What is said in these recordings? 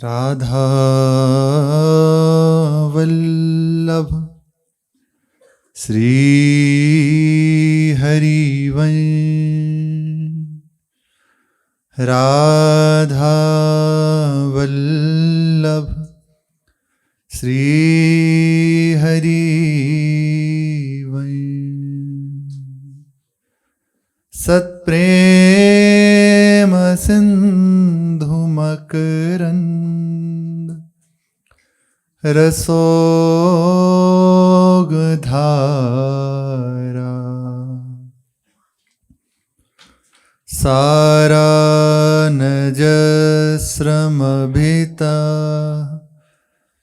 राधा वल्लभ श्री हरिवंश। राधा वल्लभ श्री हरिवंश। सत्प्रेम सिंधु मकरंद रसोगधारा। सारानजस्रमभिता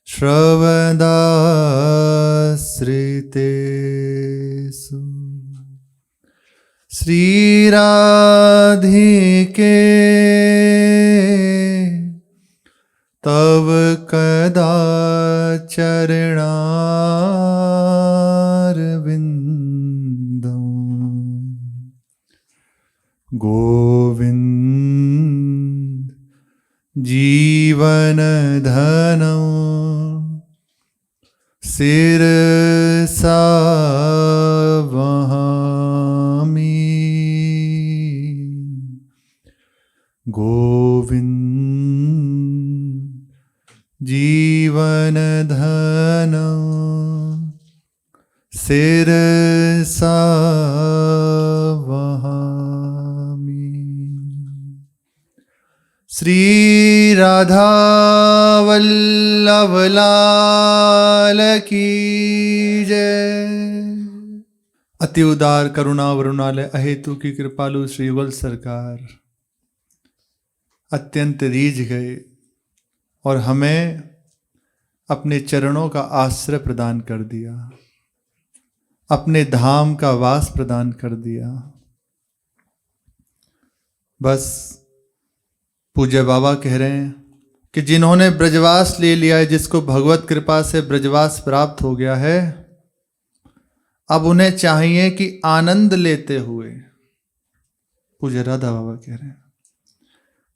श्रवदाश्रितेषु। श्रीराधिके तव कदा चरणारविंदं। गोविंद जीवन धनं शिरसा वहामि। गोविंद जीवन धनं शिरसा वहामि। श्री राधा वल्लभ लाल की जय। अति उदार करुणा वरुणालय अहेतु की कृपालु श्री युगल सरकार अत्यंत रीझ गए और हमें अपने चरणों का आश्रय प्रदान कर दिया, अपने धाम का वास प्रदान कर दिया। बस पूज्य बाबा कह रहे हैं कि जिन्होंने ब्रजवास ले लिया है, जिसको भगवत कृपा से ब्रजवास प्राप्त हो गया है, अब उन्हें चाहिए कि आनंद लेते हुए, पूज्य राधा बाबा कह रहे हैं,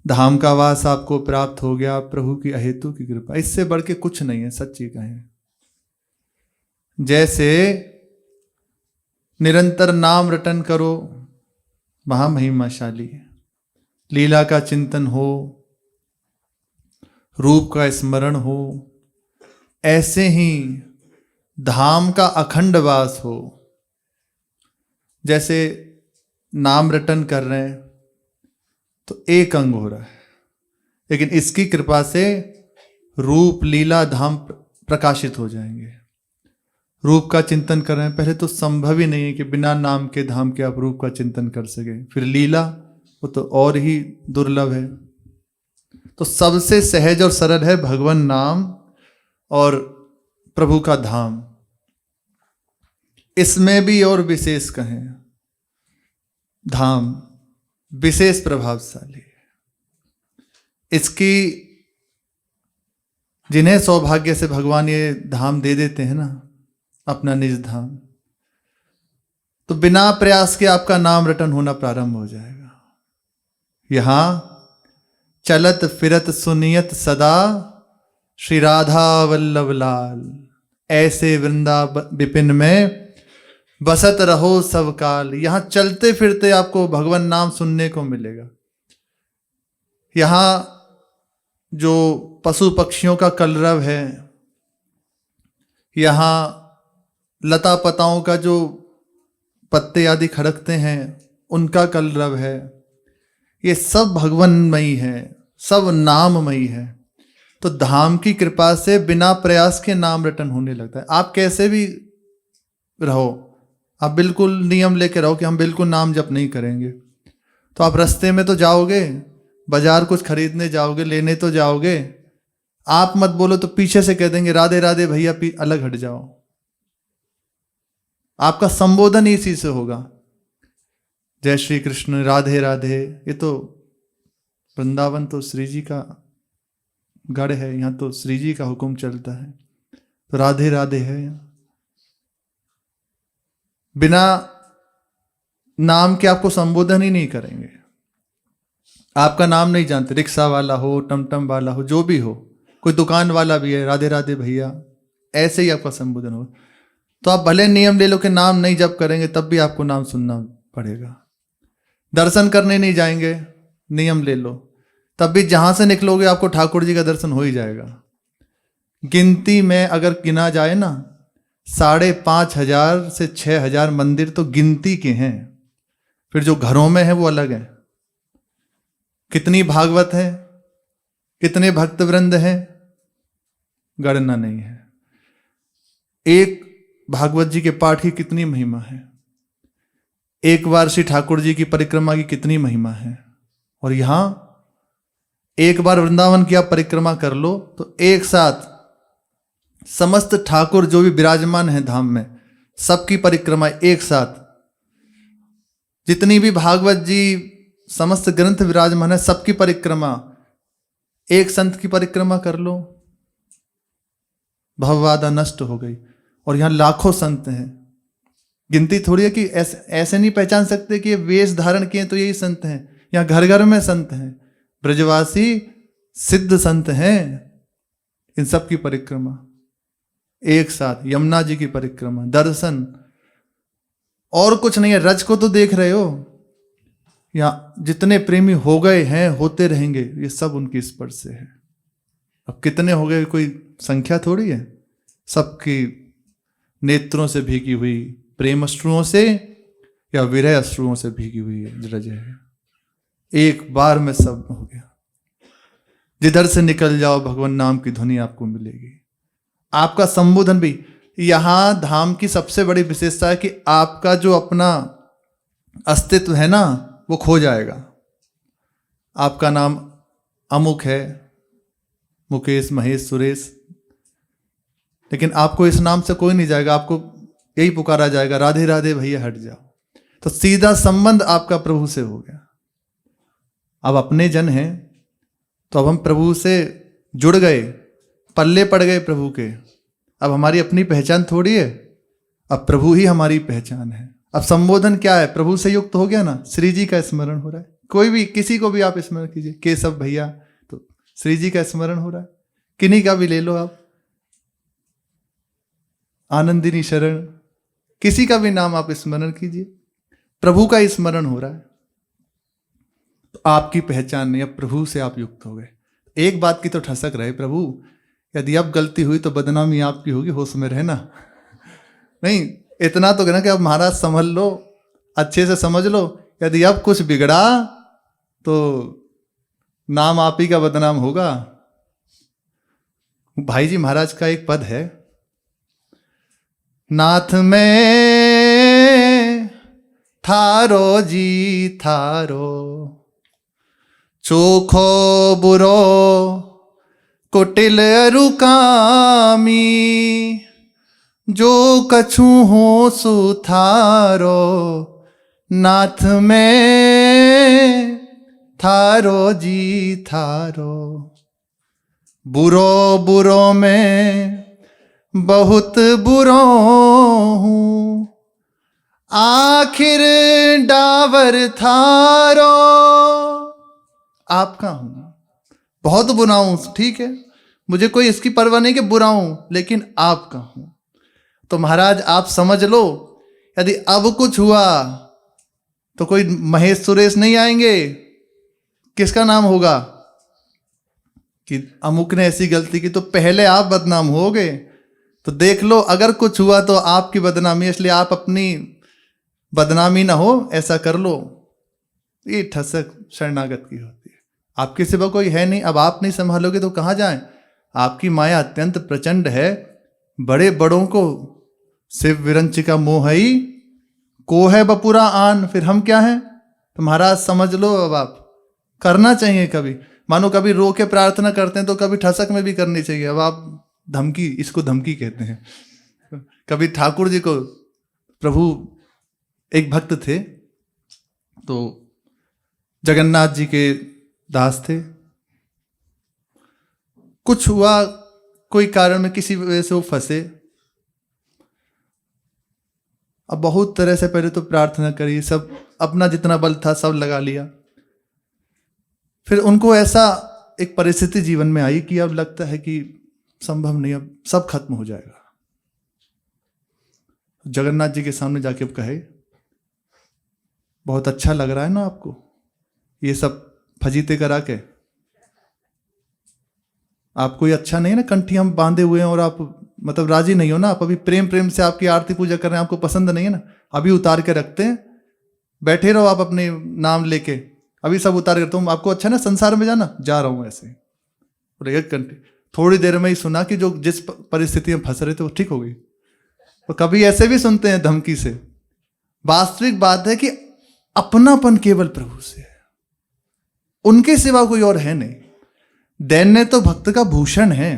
धाम का वास आपको प्राप्त हो गया प्रभु की अहेतु की कृपा। इससे बढ़ के कुछ नहीं है, सच्ची कहें। जैसे निरंतर नाम रटन करो, महामहिमाशाली लीला का चिंतन हो, रूप का स्मरण हो, ऐसे ही धाम का अखंड वास हो। जैसे नाम रटन कर रहे हैं तो एक अंग हो रहा है, लेकिन इसकी कृपा से रूप लीला धाम प्रकाशित हो जाएंगे। रूप का चिंतन कर रहे हैं, पहले तो संभव ही नहीं है कि बिना नाम के धाम के आप रूप का चिंतन कर सके। फिर लीला, वो तो और ही दुर्लभ है। तो सबसे सहज और सरल है भगवान नाम और प्रभु का धाम। इसमें भी और विशेष कहें, धाम विशेष प्रभावशाली है। इसकी जिन्हें सौभाग्य से भगवान ये धाम दे देते हैं ना, अपना निज धाम, तो बिना प्रयास के आपका नाम रटन होना प्रारंभ हो जाएगा। यहां चलत फिरत सुनियत सदा श्री राधा वल्लभ लाल। ऐसे वृंदा विपिन में बसत रहो सब काल। यहां चलते फिरते आपको भगवान नाम सुनने को मिलेगा। यहां जो पशु पक्षियों का कलरव है, यहां लता पताओं का जो पत्ते आदि खड़कते हैं उनका कलरव है, ये सब भगवानमयी है, सब नाममयी है। तो धाम की कृपा से बिना प्रयास के नाम रटन होने लगता है। आप कैसे भी रहो, आप बिल्कुल नियम लेके रहो कि हम बिल्कुल नाम जप नहीं करेंगे, तो आप रास्ते में तो जाओगे, बाजार कुछ खरीदने जाओगे, लेने तो जाओगे, आप मत बोलो तो पीछे से कह देंगे राधे राधे भैया, अलग हट जाओ। आपका संबोधन इसी से होगा, जय श्री कृष्ण, राधे राधे। ये तो वृंदावन तो श्री जी का गढ़ है, यहाँ तो श्री जी का हुक्म चलता है, तो राधे राधे है। बिना नाम के आपको संबोधन ही नहीं करेंगे। आपका नाम नहीं जानते, रिक्शा वाला हो, टमटम वाला हो, जो भी हो, कोई दुकान वाला भी है, राधे राधे भैया, ऐसे ही आपका संबोधन होगा। तो आप भले नियम ले लो कि नाम नहीं जप करेंगे, तब भी आपको नाम सुनना पड़ेगा। दर्शन करने नहीं जाएंगे, नियम ले लो, तब भी जहां से निकलोगे आपको ठाकुर जी का दर्शन हो ही जाएगा। गिनती में अगर गिना जाए ना, 5,500 से 6,000 मंदिर तो गिनती के हैं, फिर जो घरों में है वो अलग है। कितनी भागवत है, कितने भक्त वृंद हैं, गणना नहीं है। एक भागवत जी के पाठ की कितनी महिमा है, एक बार श्री ठाकुर जी की परिक्रमा की कितनी महिमा है। और यहां एक बार वृंदावन की आप परिक्रमा कर लो तो एक साथ समस्त ठाकुर जो भी विराजमान है धाम में, सबकी परिक्रमा एक साथ, जितनी भी भागवत जी समस्त ग्रंथ विराजमान है सबकी परिक्रमा, एक संत की परिक्रमा कर लो, भवबाधा नष्ट हो गई। और यहां लाखों संत हैं, गिनती थोड़ी है कि ऐसे नहीं पहचान सकते कि ये वेश धारण किए तो यही संत हैं। यहां घर घर में संत हैं, ब्रजवासी सिद्ध संत हैं। इन सब की परिक्रमा एक साथ, यमुना जी की परिक्रमा, दर्शन, और कुछ नहीं है। रज को तो देख रहे हो, यहां जितने प्रेमी हो गए हैं, होते रहेंगे, ये सब उनकी स्पर्श से है। अब कितने हो गए कोई संख्या थोड़ी है। सबकी नेत्रों से भीगी हुई प्रेम अश्रुओं से या विरह अश्रुओं से भीगी हुई रज है। एक बार में सब हो गया। जिधर से निकल जाओ भगवान नाम की ध्वनि आपको मिलेगी। आपका संबोधन भी, यहां धाम की सबसे बड़ी विशेषता है कि आपका जो अपना अस्तित्व है ना, वो खो जाएगा। आपका नाम अमुक है, मुकेश, महेश, सुरेश, लेकिन आपको इस नाम से कोई नहीं जाएगा। आपको यही पुकारा जाएगा, राधे राधे भैया हट जाओ। तो सीधा संबंध आपका प्रभु से हो गया। अब अपने जन हैं तो अब हम प्रभु से जुड़ गए, पल्ले पड़ गए प्रभु के। अब हमारी अपनी पहचान थोड़ी है, अब प्रभु ही हमारी पहचान है। अब संबोधन क्या है, प्रभु से युक्त हो गया ना, श्री जी का स्मरण हो रहा है। कोई भी, किसी को भी आप स्मरण कीजिए, केशव भैया, तो श्री जी का स्मरण हो रहा है। किन्हीं का भी ले लो आप, आनंदिनी शरण, किसी का भी नाम आप स्मरण कीजिए, प्रभु का स्मरण हो रहा है। तो आपकी पहचान नहीं, अब प्रभु से आप युक्त हो गए। एक बात की तो ठसक रहे, प्रभु यदि अब गलती हुई तो बदनामी आपकी होगी, होश में रहना। नहीं, इतना तो कहना कि अब महाराज संभल लो, अच्छे से समझ लो, यदि अब कुछ बिगड़ा तो नाम आप ही का बदनाम होगा। भाई जी महाराज का एक पद है, नाथ में थारो जी थारो, चोखो बुरो कुटिल रुकामी, जो कछु हो सुथारो, नाथ में थारो जी थारो। बुरो बुरो में बहुत बुरो हूँ, आखिर डावर थारो। आपका हूं, बहुत बुरा हूं, ठीक है, मुझे कोई इसकी परवाह नहीं कि बुरा हूं, लेकिन आपका हूं। तो महाराज आप समझ लो, यदि अब कुछ हुआ तो कोई महेश सुरेश नहीं आएंगे, किसका नाम होगा कि अमुक ने ऐसी गलती की, तो पहले आप बदनाम होगे। तो देख लो, अगर कुछ हुआ तो आपकी बदनामी, इसलिए आप अपनी बदनामी ना हो ऐसा कर लो। ये ठसक शरणागत की होती है। आपके सिवा कोई है नहीं, अब आप नहीं संभालोगे तो कहाँ जाएं। आपकी माया अत्यंत प्रचंड है, बड़े बड़ों को शिव विरंचिका मोहई को है बपुरा आन, फिर हम क्या हैं। तो महाराज समझ लो, अब आप करना चाहिए कभी, मानो कभी रो के प्रार्थना करते हैं तो कभी ठसक में भी करनी चाहिए। अब आप धमकी, इसको धमकी कहते हैं। कभी ठाकुर जी को, प्रभु एक भक्त थे तो जगन्नाथ जी के दास थे, कुछ हुआ कोई कारण में, किसी वजह से वो फंसे। अब बहुत तरह से पहले तो प्रार्थना करी, सब अपना जितना बल था सब लगा लिया। फिर उनको ऐसा एक परिस्थिति जीवन में आई कि अब लगता है कि संभव नहीं, अब सब खत्म हो जाएगा। जगन्नाथ जी के सामने जाके अब कहे, बहुत अच्छा लग रहा है ना आपको ये सब फजीते करा के? आपको ये अच्छा नहीं है ना, कंठी हम बांधे हुए हैं और आप मतलब राजी नहीं हो ना, आप अभी प्रेम प्रेम से आपकी आरती पूजा कर रहे हैं, आपको पसंद नहीं है ना, अभी उतार के रखते हैं, बैठे रहो आप अपने नाम लेके, अभी सब उतार के, तुम आपको अच्छा ना संसार में जाना, जा रहा हूं ऐसे। और एक कंठी थोड़ी देर में ही सुना कि जो जिस परिस्थिति में फंस रहे थे वो ठीक हो गई। तो कभी ऐसे भी सुनते हैं धमकी से। वास्तविक बात है कि अपनापन केवल प्रभु से है, उनके सिवा कोई और है नहीं। दैन्य तो भक्त का भूषण है,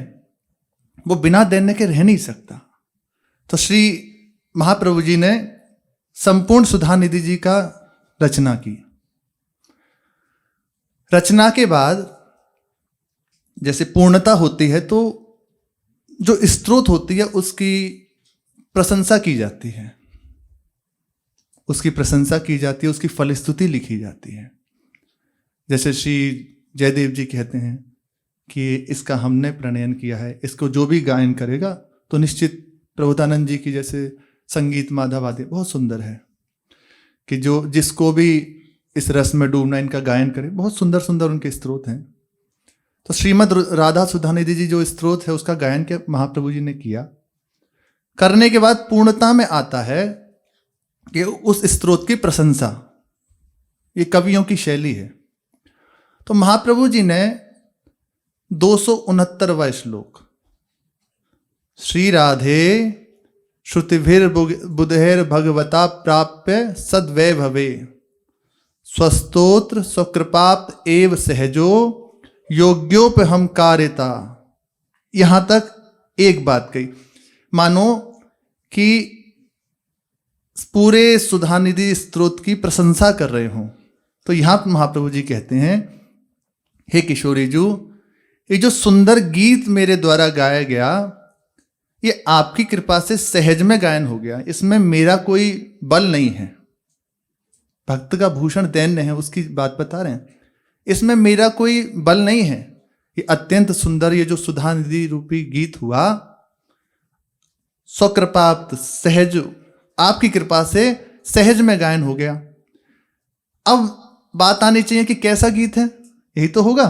वो बिना दैन्य के रह नहीं सकता। तो श्री महाप्रभु जी ने संपूर्ण सुधा निधि जी का रचना की। रचना के बाद जैसे पूर्णता होती है तो जो स्त्रोत होती है उसकी प्रशंसा की जाती है, उसकी प्रशंसा की जाती है, उसकी फलस्तुति लिखी जाती है। जैसे श्री जयदेव जी कहते हैं कि इसका हमने प्रणयन किया है, इसको जो भी गायन करेगा तो निश्चित प्रभुतानंद जी की जैसे संगीत माधव आदि बहुत सुंदर है कि जो जिसको भी इस रस में डूबना इनका गायन करे, बहुत सुंदर सुंदर उनके स्त्रोत हैं। तो श्रीमद् राधा सुधा निधि जी जो स्त्रोत है उसका गायन के महाप्रभु जी ने किया। करने के बाद पूर्णता में आता है कि उस स्त्रोत की प्रशंसा, ये कवियों की शैली है। तो महाप्रभु जी ने 269वां श्लोक, श्री राधे श्रुतिभिर बुधैर भगवता प्राप्य सद्वैभवे स्वस्तोत्र स्वकृपाप्त एव सहजो योग्योप हम कार्यता। यहां तक एक बात कही, मानो कि पूरे सुधानिधि स्तोत्र की प्रशंसा कर रहे हों। तो यहां महाप्रभु जी कहते हैं, हे किशोरी जी, ये जो सुंदर गीत मेरे द्वारा गाया गया ये आपकी कृपा से सहज में गायन हो गया, इसमें मेरा कोई बल नहीं है। भक्त का भूषण दैन्य है, उसकी बात बता रहे हैं, इसमें मेरा कोई बल नहीं है। ये अत्यंत सुंदर ये जो सुधा निधि रूपी गीत हुआ, स्वकृपाप्त सहज, आपकी कृपा से सहज में गायन हो गया। अब बात आनी चाहिए कि कैसा गीत है, यही तो होगा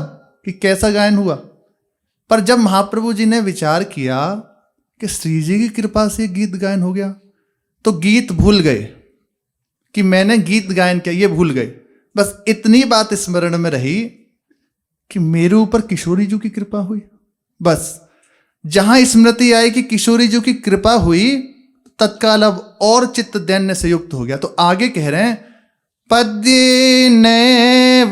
कि कैसा गायन हुआ। पर जब महाप्रभु जी ने विचार किया कि श्री जी की कृपा से गीत गायन हो गया, तो गीत भूल गए कि मैंने गीत गायन किया, ये भूल गए। बस इतनी बात स्मरण में रही कि मेरे ऊपर किशोरी जी की कृपा हुई। बस जहां स्मृति आई कि किशोरी जी की कृपा हुई, तत्काल अब और चित्त दैन्य से युक्त हो गया। तो आगे कह रहे हैं, पद्ये नैव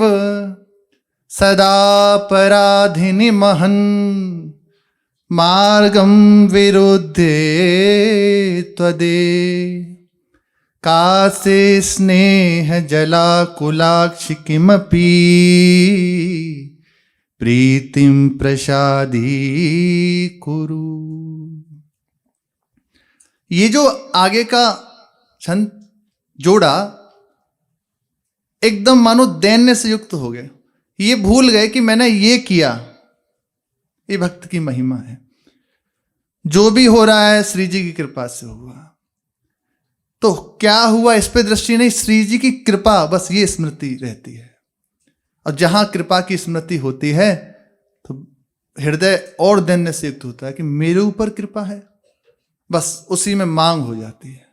सदा पराधिनि महन मार्गम विरुद्धे त्वदे कासे स्नेह जलाकुलाक्षि किमपि प्रीतिम प्रसादी कुरु। ये जो आगे का छंद जोड़ा एकदम मानो दैन्य से युक्त हो गए, ये भूल गए कि मैंने ये किया। ये भक्त की महिमा है, जो भी हो रहा है श्री जी की कृपा से हुआ। तो क्या हुआ इस पे दृष्टि नहीं, श्री जी की कृपा, बस ये स्मृति रहती है। और जहां कृपा की स्मृति होती है तो हृदय और दैन्य से युक्त होता है कि मेरे ऊपर कृपा है, बस उसी में मांग हो जाती है।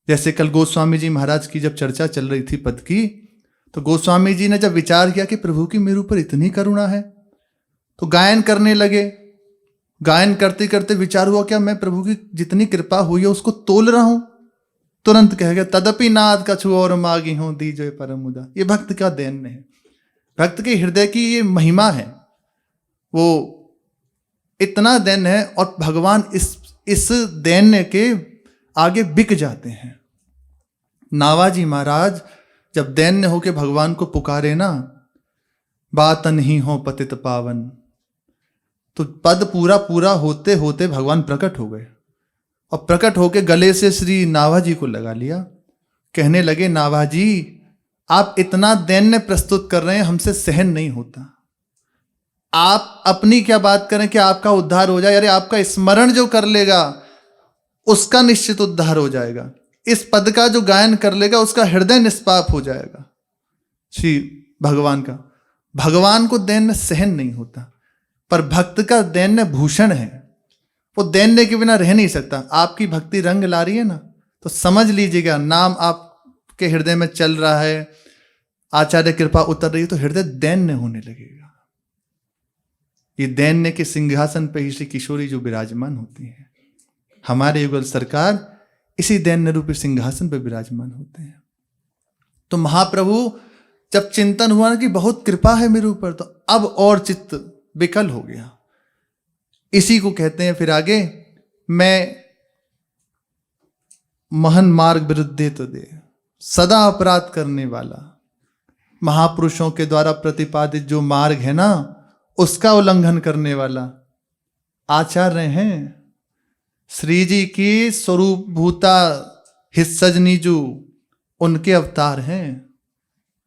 जैसे कल गोस्वामी जी महाराज की जब चर्चा चल रही थी पद की, तो गोस्वामी जी ने जब विचार किया कि प्रभु की मेरे ऊपर इतनी करुणा है, तो गायन करने लगे। गायन करते करते विचार हुआ, क्या मैं प्रभु की जितनी कृपा हुई है उसको तोल रहा हूं? तुरंत कह गया, तदपि नाद कछु और मागी हूं दीजो परम मुदा। ये भक्त का दैन्य है, भक्त के हृदय की ये महिमा है, वो इतना दैन्य है। और भगवान इस दैन्य के आगे बिक जाते हैं। नावाजी महाराज जब दैन्य होके भगवान को पुकारे ना, बात नहीं हो पतित पावन, तो पद पूरा पूरा होते होते भगवान प्रकट हो गए। और प्रकट होके गले से श्री नाभाजी को लगा लिया। कहने लगे, नाभाजी आप इतना दैन्य प्रस्तुत कर रहे हैं, हमसे सहन नहीं होता। आप अपनी क्या बात करें कि आपका उद्धार हो जाए, अरे आपका स्मरण जो कर लेगा उसका निश्चित उद्धार हो जाएगा। इस पद का जो गायन कर लेगा उसका हृदय निष्पाप हो जाएगा। श्री भगवान का, भगवान को दैन्य सहन नहीं होता, पर भक्त का दैन्य भूषण है। वो दैन्य के बिना रह नहीं सकता। आपकी भक्ति रंग ला रही है ना, तो समझ लीजिएगा नाम आपके हृदय में चल रहा है, आचार्य कृपा उतर रही है, तो हृदय दैन्य होने लगेगा। ये दैन्य के सिंहासन पे ही श्री किशोरी जो विराजमान होती है, हमारे युगल सरकार इसी दैन्य रूपी सिंहासन पर विराजमान होते हैं। तो महाप्रभु जब चिंतन हुआ ना कि बहुत कृपा है मेरे ऊपर, तो अब और चित्त विकल हो गया। इसी को कहते हैं फिर आगे, मैं महन मार्ग विरुद्धे तो दे, सदा अपराध करने वाला। महापुरुषों के द्वारा प्रतिपादित जो मार्ग है ना, उसका उल्लंघन करने वाला आचार्य हैं। श्री जी की स्वरूप भूता हिस्सजनीजू उनके अवतार हैं।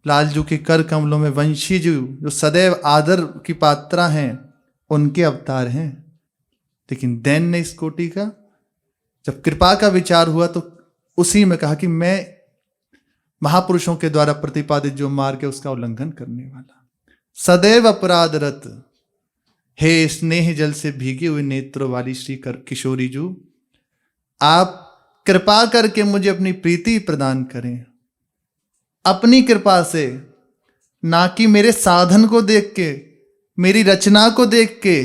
लालजू के कर कमलों में वंशी जी जो सदैव आदर की पात्रा हैं, उनके अवतार हैं। लेकिन दैन्य इस कोटि का जब कृपा का विचार हुआ तो उसी में कहा कि मैं महापुरुषों के द्वारा प्रतिपादित जो मार्ग है उसका उल्लंघन करने वाला, सदैव अपराधरत, हे स्नेह जल से भीगे हुए नेत्रों वाली श्री किशोरी जू, आप कृपा करके मुझे अपनी प्रीति प्रदान करें, अपनी कृपा से, ना कि मेरे साधन को देख के, मेरी रचना को देख के।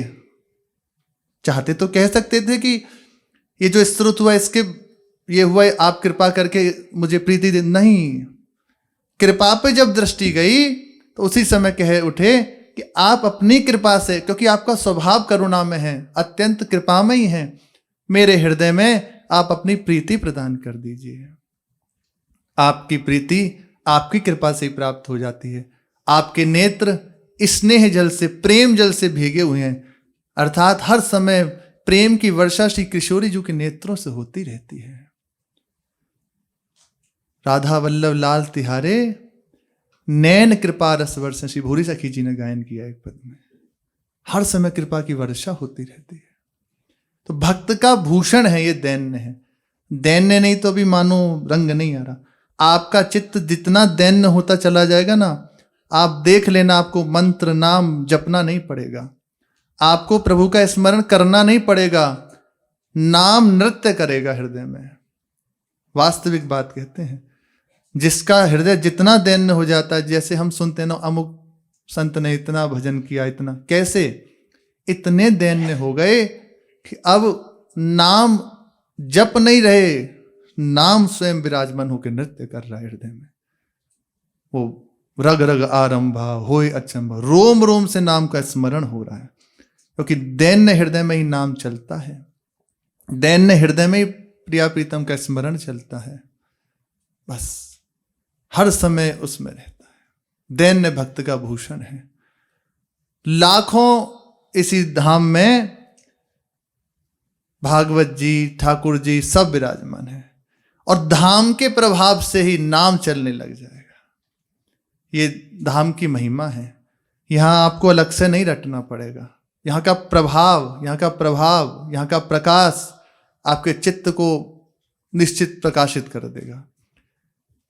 चाहते तो कह सकते थे कि ये जो स्रोत हुआ इसके ये हुआ, आप कृपा करके मुझे प्रीति दे। नहीं, कृपा पे जब दृष्टि गई तो उसी समय कह उठे कि आप अपनी कृपा से, क्योंकि आपका स्वभाव करुणा में है, अत्यंत कृपामयी है, मेरे हृदय में आप अपनी प्रीति प्रदान कर दीजिए। आपकी प्रीति आपकी कृपा से ही प्राप्त हो जाती है। आपके नेत्र स्नेह जल से, प्रेम जल से भीगे हुए हैं, अर्थात हर समय प्रेम की वर्षा श्री किशोरी जी के नेत्रों से होती रहती है। राधा वल्लभ लाल तिहारे नैन कृपा रस वर्षा, श्री भूरी सखी जी ने गायन किया एक पद में। हर समय कृपा की वर्षा होती रहती है। तो भक्त का भूषण है ये दैन्य है। दैन्य नहीं तो अभी मानो रंग नहीं आ रहा। आपका चित्त जितना दैन्य होता चला जाएगा ना, आप देख लेना, आपको मंत्र नाम जपना नहीं पड़ेगा, आपको प्रभु का स्मरण करना नहीं पड़ेगा, नाम नृत्य करेगा हृदय में। वास्तविक बात कहते हैं, जिसका हृदय जितना दैन्य हो जाता है, जैसे हम सुनते हैं ना, अमुक संत ने इतना भजन किया, इतना, कैसे इतने दैन्य हो गए कि अब नाम जप नहीं रहे, नाम स्वयं विराजमान होकर नृत्य कर रहा है हृदय में। वो रग रग आरंभा होय अचंभा, रोम रोम से नाम का स्मरण हो रहा है, क्योंकि दैन्य हृदय में ही नाम चलता है, दैन्य हृदय में ही प्रिया प्रीतम का स्मरण चलता है। बस हर समय उसमें रहता है। दैन्य भक्त का भूषण है। लाखों इसी धाम में भागवत जी, ठाकुर जी सब विराजमान है, और धाम के प्रभाव से ही नाम चलने लग जाएगा। ये धाम की महिमा है। यहां आपको अलग से नहीं रटना पड़ेगा। यहाँ का प्रभाव, यहाँ का प्रकाश आपके चित्त को निश्चित प्रकाशित कर देगा,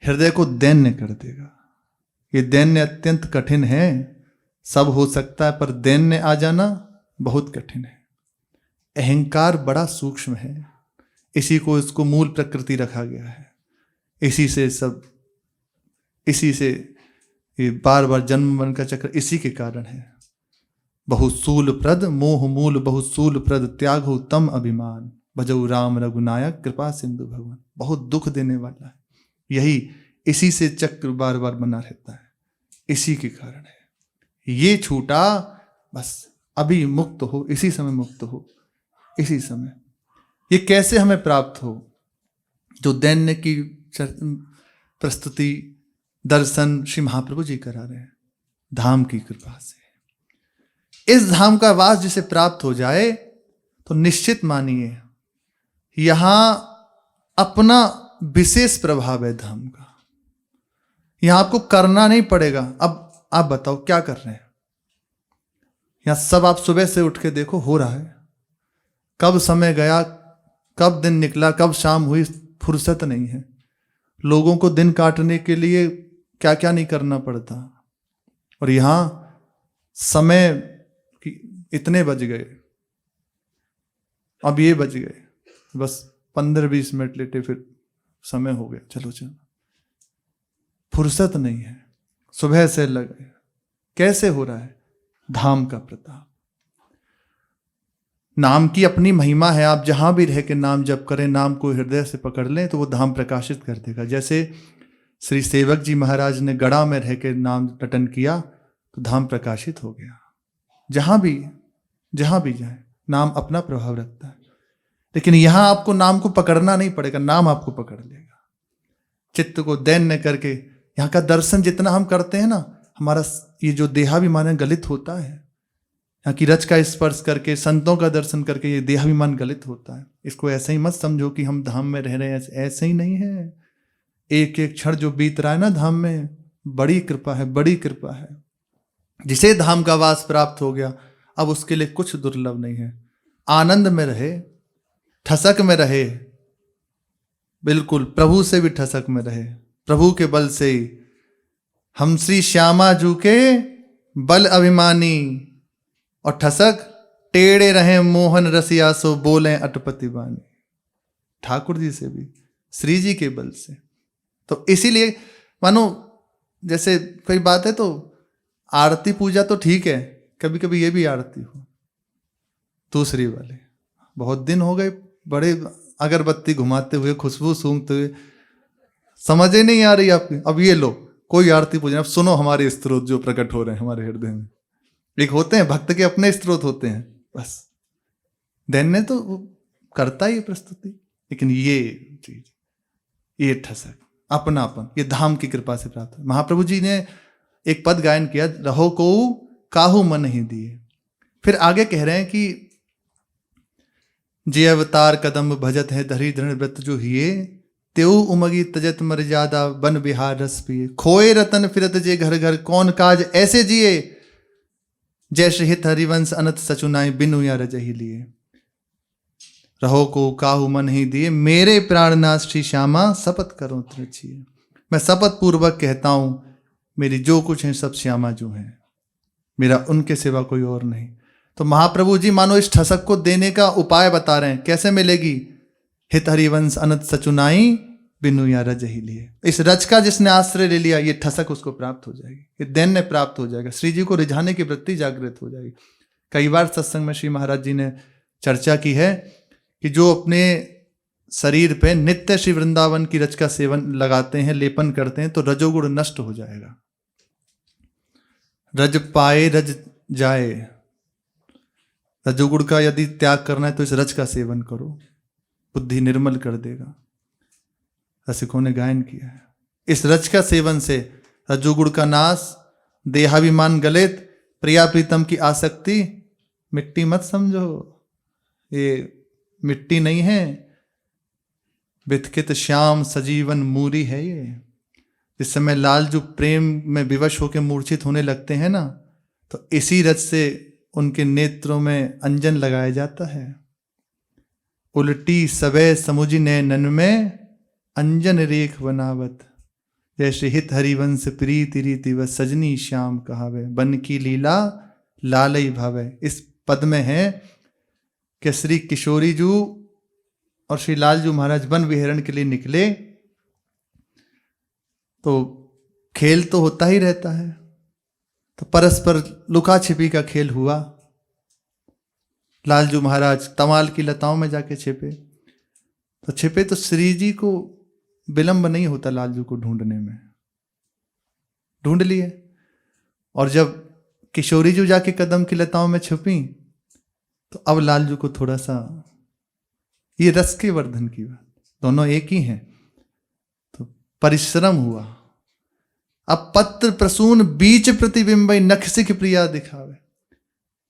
हृदय को दैन्य कर देगा। ये दैन्य अत्यंत कठिन है। सब हो सकता है, पर दैन्य आ जाना बहुत कठिन है। अहंकार बड़ा सूक्ष्म है, इसी को इसको मूल प्रकृति रखा गया है। इसी से ये बार बार जन्म मरण का चक्र इसी के कारण है। बहुसूल प्रद मोह मूल, बहुसूल प्रद त्याग हो तम अभिमान, भजऊ राम रघुनायक कृपा सिंधु भगवान। बहुत दुख देने वाला है, यही इसी से चक्र बार बार बना रहता है, इसी के कारण है। ये छूटा बस अभी मुक्त हो, इसी समय मुक्त हो, इसी समय। ये कैसे हमें प्राप्त हो? जो दैन्य की प्रस्तुति दर्शन श्री महाप्रभु जी करा रहे हैं, धाम की कृपा से। इस धाम का वास जिसे प्राप्त हो जाए तो निश्चित मानिए यहां अपना विशेष प्रभाव है धाम का। यहां आपको करना नहीं पड़ेगा। अब आप बताओ क्या कर रहे हैं? यहाँ सब आप सुबह से उठ के देखो हो रहा है, कब समय गया, कब दिन निकला, कब शाम हुई, फुर्सत नहीं है। लोगों को दिन काटने के लिए क्या क्या नहीं करना पड़ता, और यहाँ समय इतने बज गए, अब ये बज गए, बस 15-20 मिनट लेटे फिर समय हो गया, चलो चलो, फुर्सत नहीं है, सुबह से लगे। कैसे हो रहा है? धाम का प्रताप। नाम की अपनी महिमा है, आप जहां भी रह के नाम जप करें, नाम को हृदय से पकड़ लें तो वो धाम प्रकाशित कर देगा। जैसे श्री सेवक जी महाराज ने गड़ा में रह के नाम रटन किया तो धाम प्रकाशित हो गया। जहां भी जाए नाम अपना प्रभाव रखता है, लेकिन यहां आपको नाम को पकड़ना नहीं पड़ेगा, नाम आपको पकड़ लेगा। चित्त को दैन्य करके यहाँ का दर्शन जितना हम करते हैं ना, हमारा ये जो देहाभिमान गलित होता है, यहाँ की रच का स्पर्श करके, संतों का दर्शन करके ये देहाभिमान गलित होता है। इसको ऐसे ही मत समझो कि हम धाम में रह रहे हैं, ऐसे ही नहीं है। एक एक क्षण जो बीत रहा है ना धाम में, बड़ी कृपा है, बड़ी कृपा है। जिसे धाम का वास प्राप्त हो गया, अब उसके लिए कुछ दुर्लभ नहीं है। आनंद में रहे, ठसक में रहे, बिल्कुल प्रभु से भी ठसक में रहे। प्रभु के बल से हम श्री श्यामा जू के बल अभिमानी, और ठसक टेढ़े रहे मोहन रसिया सो बोले अटपति बानी। ठाकुर जी से भी, श्री जी के बल से। तो इसीलिए मानो जैसे कोई बात है तो आरती पूजा तो ठीक है, कभी कभी ये भी आरती हो दूसरी वाले। बहुत दिन हो गए बड़े अगरबत्ती घुमाते हुए, खुशबू सूंघते हुए, समझ ही नहीं आ रही आपकी। अब ये लो कोई आरती पूजा, अब सुनो हमारे स्त्रोत जो प्रकट हो रहे हैं हमारे हृदय में। एक होते हैं भक्त के अपने स्त्रोत होते हैं, बस दैन्य तो करता ही प्रस्तुति, लेकिन ये चीज, ये ठसक, अपनापन, ये धाम की कृपा से प्राप्त है। महाप्रभु जी ने एक पद गायन किया, रहो को काहू मन ही दिए। फिर आगे कह रहे हैं कि जे अवतार कदम भजत है धरी दृढ़ व्रत जो हिए, तेऊ उमगी तजत मर्यादा बन बिहार रस पिए। खोए रतन फिरत जे घर घर, कौन काज ऐसे जिए, जैसे हित हरिवंश अनत सचुनाई बिनु या रजही लिए। रहो को काहू मन ही दिए, मेरे प्राणनाथ श्री श्यामा शपथ करो त्रिछिए। मैं शपथ पूर्वक कहता हूं, मेरी जो कुछ है सब श्यामा जो है, मेरा उनके सिवा कोई और नहीं। तो महाप्रभु जी मानो इस ठसक को देने का उपाय बता रहे हैं, कैसे मिलेगी। हित हरिवंश अनंत सचुनाई बिनु या रज ही लिए। इस रज का जिसने आश्रय ले लिया, ये ठसक उसको प्राप्त हो जाएगी, ये दैन्य प्राप्त हो जाएगा, श्री जी को रिझाने की वृत्ति जागृत हो जाएगी। कई बार सत्संग में श्री महाराज जी ने चर्चा की है कि जो अपने शरीर पे नित्य श्री वृंदावन की रज का सेवन लगाते हैं, लेपन करते हैं, तो रजोगुण नष्ट हो जाएगा। रज पाए रज जाए, रजोगुण का यदि त्याग करना है तो इस रज का सेवन करो, बुद्धि निर्मल कर देगा। रसिकों ने गायन किया है, इस रज का सेवन से रजोगुण का नाश, देहाभिमान गलित, प्रिया प्रीतम की आसक्ति, मिट्टी मत समझो, ये मिट्टी नहीं है, बिथकित श्याम सजीवन मूरी है ये। जिस समय लालजू प्रेम में विवश होकर मूर्छित होने लगते हैं ना, तो इसी रज से उनके नेत्रों में अंजन लगाया जाता है। उल्टी सबे समुझी नैनन में अंजन रेख बनावत, जैसे हित हरिवंश प्रीति रीति व सजनी श्याम कहावे, बन की लीला लालई भावे। इस पद में है कि श्री किशोरी जू और श्री लालजू महाराज वन विहरण के लिए निकले, तो खेल तो होता ही रहता है, तो परस्पर लुका छिपी का खेल हुआ। लालजू महाराज तमाल की लताओं में जाके छिपे, तो श्री जी को विलंब नहीं होता लालजू को ढूंढने में, ढूंढ लिए। और जब किशोरी जी जाके कदम की लताओं में छुपी, तो अब लालजू को थोड़ा सा, ये रस के वर्धन की बात, दोनों एक ही हैं, तो परिश्रम हुआ। अब पत्र प्रसून बीच प्रतिबिंब नखसिक प्रिया दिखावे,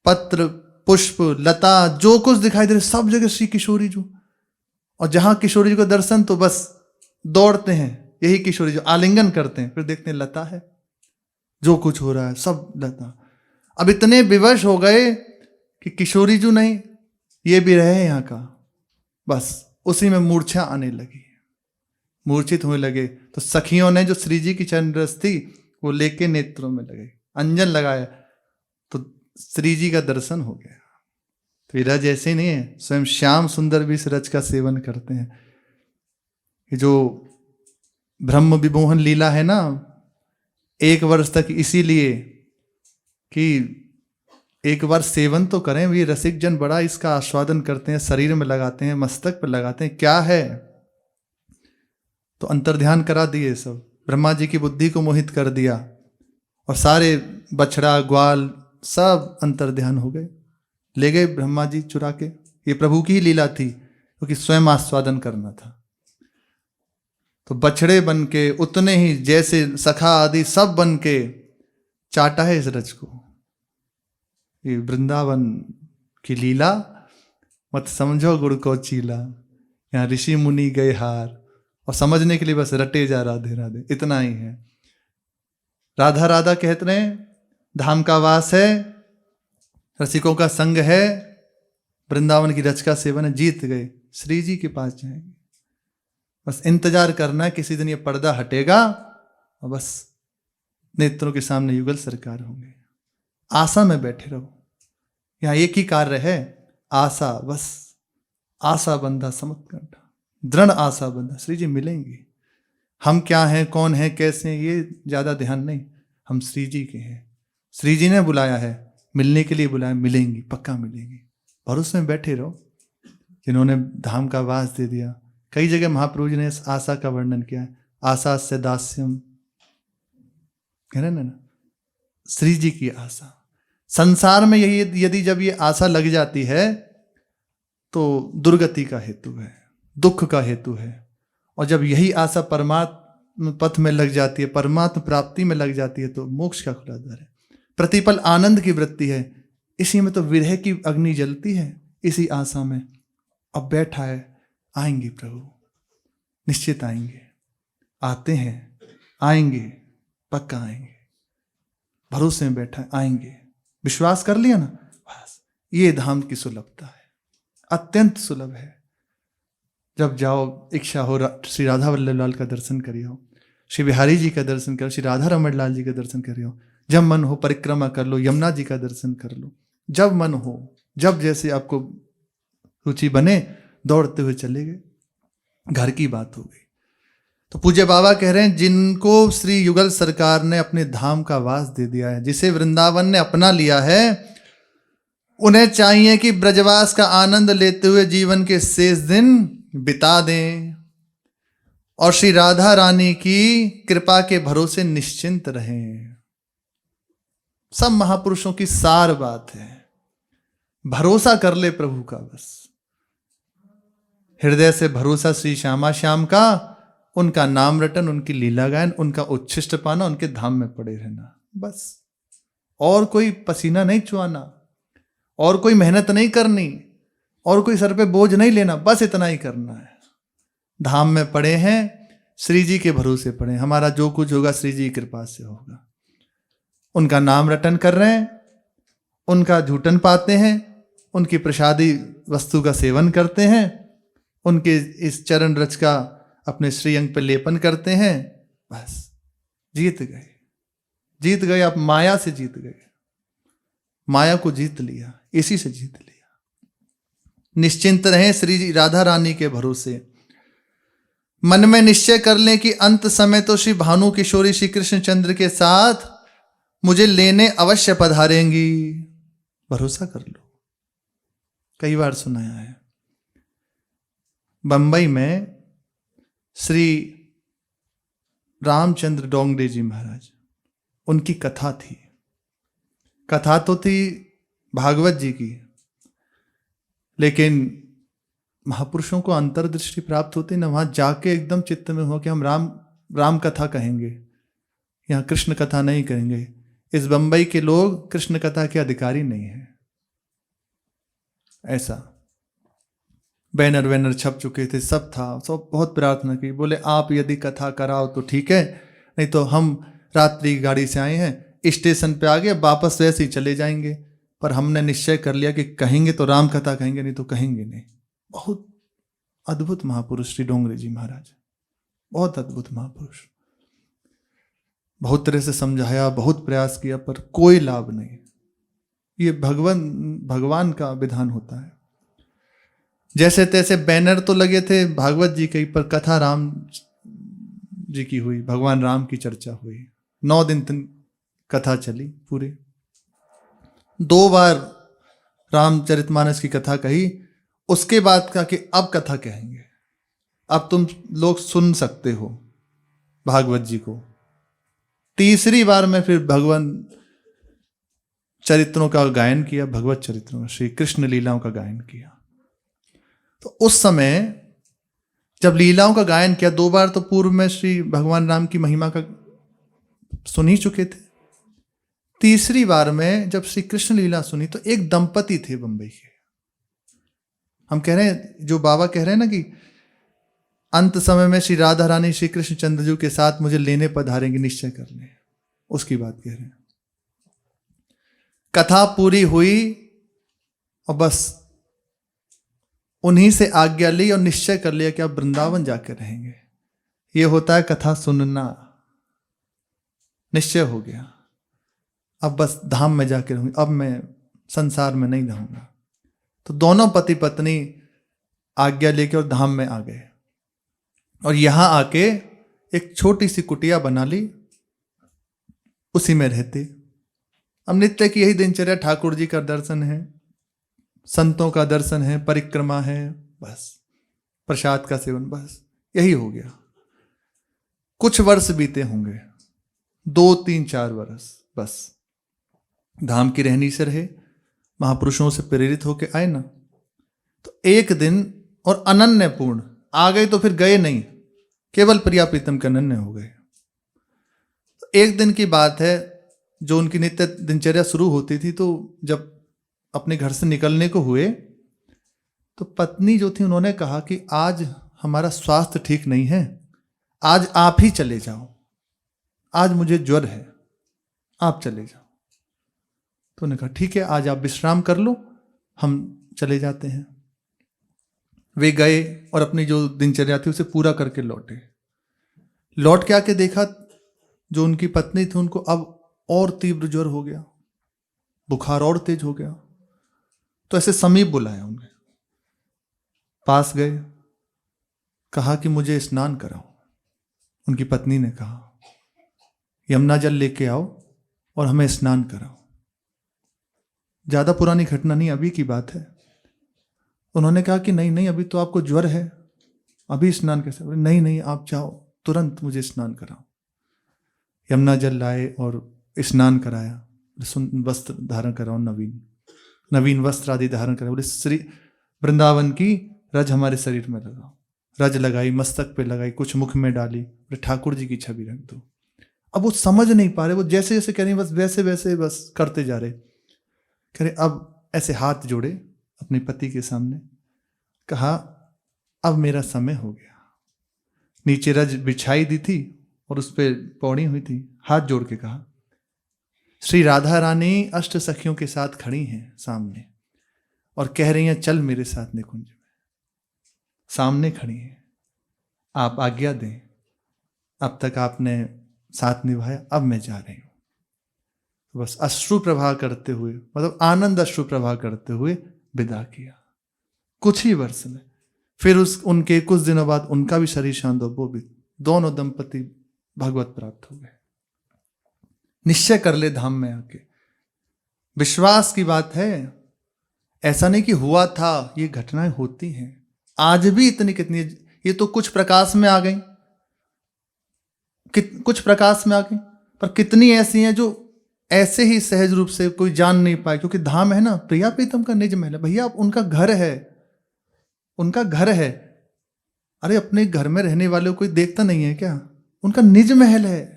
पत्र पुष्प लता जो कुछ दिखाई दे रहे सब जगह श्री किशोरी जी। और जहां किशोरी जी को दर्शन तो बस दौड़ते हैं, यही किशोरी जी आलिंगन करते हैं, फिर देखते हैं लता है, जो कुछ हो रहा है सब लता। अब इतने विवश हो गए कि किशोरी जी नहीं, ये भी रहे यहाँ का, बस उसी में मूर्छा आने लगी, मूर्छित होने लगे। तो सखियों ने जो श्री जी की चरण रस थी वो लेके नेत्रों में लगे, अंजन लगाया, तो श्री जी का दर्शन हो गया। तो ये रज ऐसे नहीं है, स्वयं श्याम सुंदर भी इस रज का सेवन करते हैं। ये जो ब्रह्म विमोहन लीला है ना, 1 वर्ष तक इसीलिए कि एक बार सेवन तो करें। ये रसिक जन बड़ा इसका आस्वादन करते हैं, शरीर में लगाते हैं, मस्तक पर लगाते हैं, क्या है, तो अंतर्ध्यान करा दिए सब, ब्रह्मा जी की बुद्धि को मोहित कर दिया और सारे बछड़ा ग्वाल सब अंतर्ध्यान हो गए, ले गए ब्रह्मा जी चुरा के। ये प्रभु की ही लीला थी, क्योंकि स्वयं आस्वादन करना था। तो बछड़े बन के उतने ही जैसे सखा आदि सब बन के चाटा है इस रज को। ये वृंदावन की लीला मत समझो गुड़ को चीला, यहाँ ऋषि मुनि गए हार, और समझने के लिए बस रटे जा राधे राधे, इतना ही है। राधा राधा कहते रहे, धाम का वास है, रसिकों का संग है, वृंदावन की रच का सेवन है, जीत गए, श्री जी के पास जाएंगे। बस इंतजार करना है, किसी दिन ये पर्दा हटेगा और बस नेत्रों के सामने युगल सरकार होंगे। आशा में बैठे रहो, यहाँ एक ही कार्य है, आशा, बस आशा बंधा समत कंठा, दृढ़ आशा बंधा, श्री जी मिलेंगे। हम क्या हैं, कौन हैं, कैसे हैं, ये ज्यादा ध्यान नहीं, हम श्री जी के हैं, श्री जी ने बुलाया है, मिलने के लिए बुलाया, मिलेंगी, पक्का मिलेंगी। भरोसे में बैठे रहो। जिन्होंने धाम का वास दे दिया, कई जगह महाप्रभु जी ने इस आशा का वर्णन किया है, आशा से दास्यम, कह रहे ना, श्री जी की आशा। संसार में यही यदि जब ये आशा लग जाती है तो दुर्गति का हेतु है, दुख का हेतु है। और जब यही आशा परमात्म पथ में लग जाती है, परमात्म प्राप्ति में लग जाती है, तो मोक्ष का खुला द्वार है, प्रतिपल आनंद की वृत्ति है। इसी में तो विरह की अग्नि जलती है, इसी आशा में। अब बैठा है, आएंगे प्रभु, निश्चित आएंगे, आते हैं, आएंगे, पक्का आएंगे, भरोसे में बैठा है, आएंगे, विश्वास कर लिया ना, बस ये धाम की सुलभता है, अत्यंत सुलभ है। जब जाओ, इच्छा हो श्री राधा वल्लभ लाल का दर्शन करियो, श्री बिहारी जी का दर्शन करो, श्री राधा रमण लाल जी का दर्शन करियो, जब मन हो परिक्रमा कर लो, यमुना जी का दर्शन कर लो, जब मन हो, जब जैसे आपको रुचि बने, दौड़ते हुए चले गए, घर की बात हो गई। तो पूज्य बाबा कह रहे हैं, जिनको श्री युगल सरकार ने अपने धाम का वास दे दिया है, जिसे वृंदावन ने अपना लिया है, उन्हें चाहिए कि ब्रजवास का आनंद लेते हुए जीवन के शेष दिन बिता दें और श्री राधा रानी की कृपा के भरोसे निश्चिंत रहें। सब महापुरुषों की सार बात है, भरोसा कर ले प्रभु का, बस हृदय से भरोसा श्री श्यामा श्याम का, उनका नाम रटन, उनकी लीला गायन, उनका उच्छिष्ट पाना, उनके धाम में पड़े रहना, बस। और कोई पसीना नहीं चुआना, और कोई मेहनत नहीं करनी, और कोई सर पे बोझ नहीं लेना, बस इतना ही करना है। धाम में पड़े हैं, श्री जी के भरोसे पड़े, हमारा जो कुछ होगा श्री जी की कृपा से होगा। उनका नाम रटन कर रहे हैं, उनका झूठन पाते हैं, उनकी प्रसादी वस्तु का सेवन करते हैं, उनके इस चरण रच का अपने श्रीअंग पर लेपन करते हैं, बस जीत गए, जीत गए। आप माया से जीत गए, माया को जीत लिया, इसी से जीत लिया। निश्चिंत रहें श्री राधा रानी के भरोसे, मन में निश्चय कर लें कि अंत समय तो श्री भानु किशोरी श्री कृष्ण चंद्र के साथ मुझे लेने अवश्य पधारेंगी, भरोसा कर लो। कई बार सुनाया है, बंबई में श्री रामचंद्र डोंगरे जी महाराज, उनकी कथा थी। कथा तो थी भागवत जी की, लेकिन महापुरुषों को अंतर्दृष्टि प्राप्त होती ना, वहां जाके एकदम चित्त में हो कि हम राम कथा कहेंगे, यहाँ कृष्ण कथा नहीं कहेंगे। इस बंबई के लोग कृष्ण कथा के अधिकारी नहीं है, ऐसा बैनर वैनर छप चुके थे, सब था, सब बहुत प्रार्थना की, बोले आप यदि कथा कराओ तो ठीक है, नहीं तो हम रात्रि गाड़ी से आए हैं, स्टेशन पे आ गए, वापस वैसे ही चले जाएंगे, पर हमने निश्चय कर लिया कि कहेंगे तो राम कथा कहेंगे, नहीं तो कहेंगे नहीं। बहुत अद्भुत महापुरुष श्री डोंगरे जी महाराज, बहुत अद्भुत महापुरुष। बहुत तरह से समझाया, बहुत प्रयास किया, पर कोई लाभ नहीं। ये भगवान का विधान होता है। जैसे तैसे बैनर तो लगे थे भागवत जी के, पर कथा राम जी की हुई, भगवान राम की चर्चा हुई। 9 दिन कथा चली पूरे। 2 बार रामचरितमानस की कथा कही, उसके बाद कहा कि अब कथा कहेंगे, अब तुम लोग सुन सकते हो भागवत जी को। तीसरी बार में फिर भगवान चरित्रों का गायन किया, भगवत चरित्रों का, श्री कृष्ण लीलाओं का गायन किया। तो उस समय जब लीलाओं का गायन किया, 2 बार तो पूर्व में श्री भगवान राम की महिमा का सुन ही चुके थे। तीसरी बार में जब श्री कृष्ण लीला सुनी, तो एक दंपति थे बंबई के, हम कह रहे हैं, जो बाबा कह रहे हैं ना कि अंत समय में श्री राधा रानी श्री कृष्ण चंद्र जी के साथ मुझे लेने पधारेंगे निश्चय कर ले, उसकी बात कह रहे हैं। कथा पूरी हुई और बस उन्हीं से आज्ञा ली और निश्चय कर लिया कि अब वृंदावन जाकर रहेंगे। ये होता है कथा सुनना। निश्चय हो गया, अब बस धाम में जाकर रहूंगी, अब मैं संसार में नहीं रहूंगा। तो दोनों पति पत्नी आज्ञा लेकर और धाम में आ गए, और यहां आके एक छोटी सी कुटिया बना ली, उसी में रहते। अब नित्य की यही दिनचर्या, ठाकुर जी का दर्शन है, संतों का दर्शन है, परिक्रमा है, बस प्रसाद का सेवन, बस यही हो गया। कुछ वर्ष बीते होंगे, 2, 3, 4 वर्ष, बस धाम की रहनी से रहे, महापुरुषों से प्रेरित होकर आए ना। तो एक दिन और अनन्य पूर्ण आ गए, तो फिर गए नहीं, केवल प्रिया प्रीतम के अनन्य हो गए। तो एक दिन की बात है, जो उनकी नित्य दिनचर्या शुरू होती थी, तो जब अपने घर से निकलने को हुए, तो पत्नी जो थी उन्होंने कहा कि आज हमारा स्वास्थ्य ठीक नहीं है, आज आप ही चले जाओ, आज मुझे ज्वर है, आप चले जाओ। तो उन्होंने कहा ठीक है, आज आप विश्राम कर लो, हम चले जाते हैं। वे गए और अपनी जो दिनचर्या थी उसे पूरा करके लौटे। लौट के आके देखा, जो उनकी पत्नी थी उनको अब और तीव्र ज्वर हो गया, बुखार और तेज हो गया। तो ऐसे समीप बुलाया, उन्हें पास गए, कहा कि मुझे स्नान कराओ। उनकी पत्नी ने कहा यमुना जल लेके आओ और हमें स्नान कराओ। ज्यादा पुरानी घटना नहीं, अभी की बात है। उन्होंने कहा कि नहीं नहीं, अभी तो आपको ज्वर है, अभी स्नान कैसे? नहीं नहीं, आप जाओ, तुरंत मुझे स्नान कराओ। यमुना जल लाए और स्नान कराया, वस्त्र धारण कराओ, नवीन वस्त्र आदि धारण कराओ। बोले श्री वृंदावन की रज हमारे शरीर में लगाओ। रज लगाई, मस्तक पे लगाई, कुछ मुख में डाली, बोले ठाकुर जी की छवि रख दो। अब वो समझ नहीं पा रहे, वो जैसे जैसे कह रहे बस वैसे वैसे बस करते जा रहे। कह रहे अब ऐसे हाथ जोड़े अपने पति के सामने, कहा अब मेरा समय हो गया। नीचे रज बिछाई दी थी और उस पर पौड़ी हुई थी, हाथ जोड़ के कहा श्री राधा रानी अष्ट सखियों के साथ खड़ी हैं सामने और कह रही हैं चल मेरे साथ निकुंज में। सामने खड़ी हैं, आप आज्ञा दें, अब तक आपने साथ निभाया, अब मैं जा रही हूं। तो बस अश्रु प्रवाह करते हुए, मतलब आनंद अश्रु प्रवाह करते हुए विदा किया। कुछ ही वर्ष में फिर उनके कुछ दिनों बाद उनका भी शरीर शांत हो, वो भी दोनों दंपति भगवत प्राप्त हो गए। निश्चय कर ले धाम में आके, विश्वास की बात है। ऐसा नहीं कि हुआ था, ये घटनाएं होती हैं आज भी। इतनी कितनी, ये तो कुछ प्रकाश में आ गई, कुछ प्रकाश में आ गई, पर कितनी ऐसी हैं जो ऐसे ही सहज रूप से कोई जान नहीं पाए, क्योंकि धाम है ना, प्रिया प्रीतम का निज महल है। भैया उनका घर है, उनका घर है। अरे अपने घर में रहने वाले को कोई देखता नहीं है क्या? उनका निज महल है।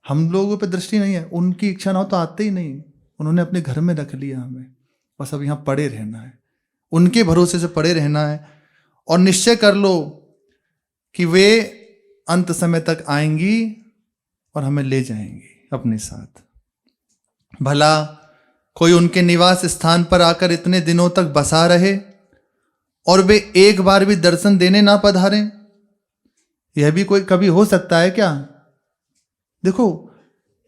हम लोगों पे दृष्टि नहीं है, उनकी इच्छा ना हो तो आते ही नहीं। उन्होंने अपने घर में रख लिया हमें, बस अब यहाँ पड़े रहना है, उनके भरोसे से पड़े रहना है। और निश्चय कर लो कि वे अंत समय तक आएंगी और हमें ले जाएंगी। अपने साथ। भला कोई उनके निवास स्थान पर आकर इतने दिनों तक बसा रहे और वे एक बार भी दर्शन देने ना पधारें? यह भी कोई कभी हो सकता है क्या? देखो,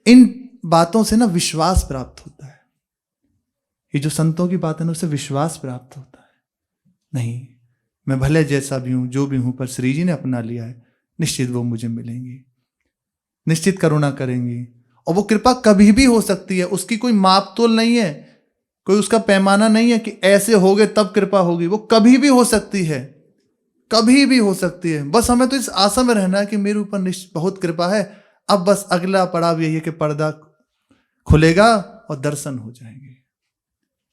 इन बातों से ना विश्वास प्राप्त होता है। ये जो संतों की बात है ना, उससे विश्वास प्राप्त होता है। नहीं, मैं भले जैसा भी हूं, जो भी हूं, पर श्री जी ने अपना लिया है, निश्चित वो मुझे मिलेंगी, निश्चित करुणा करेंगी। और वो कृपा कभी भी हो सकती है, उसकी कोई माप तोल नहीं है, कोई उसका पैमाना नहीं है कि ऐसे हो गए तब कृपा होगी। वो कभी भी हो सकती है, कभी भी हो सकती है। बस हमें तो इस आशा में रहना है कि मेरे ऊपर बहुत कृपा है। अब बस अगला पड़ाव यही है कि पर्दा खुलेगा और दर्शन हो जाएंगे।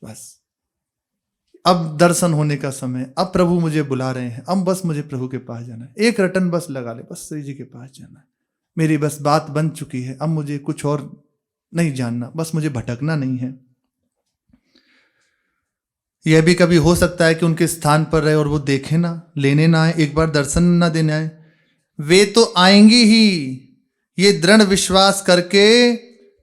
बस अब दर्शन होने का समय, अब प्रभु मुझे बुला रहे हैं, अब बस मुझे प्रभु के पास जाना है। एक रटन बस लगा ले, बस श्री जी के पास जाना है। मेरी बस बात बन चुकी है, अब मुझे कुछ और नहीं जानना, बस मुझे भटकना नहीं है। यह भी कभी हो सकता है कि उनके स्थान पर रहे और वो देखे ना, लेने ना आए, एक बार दर्शन ना देने आए। वे तो आएंगी ही, ये दृढ़ विश्वास करके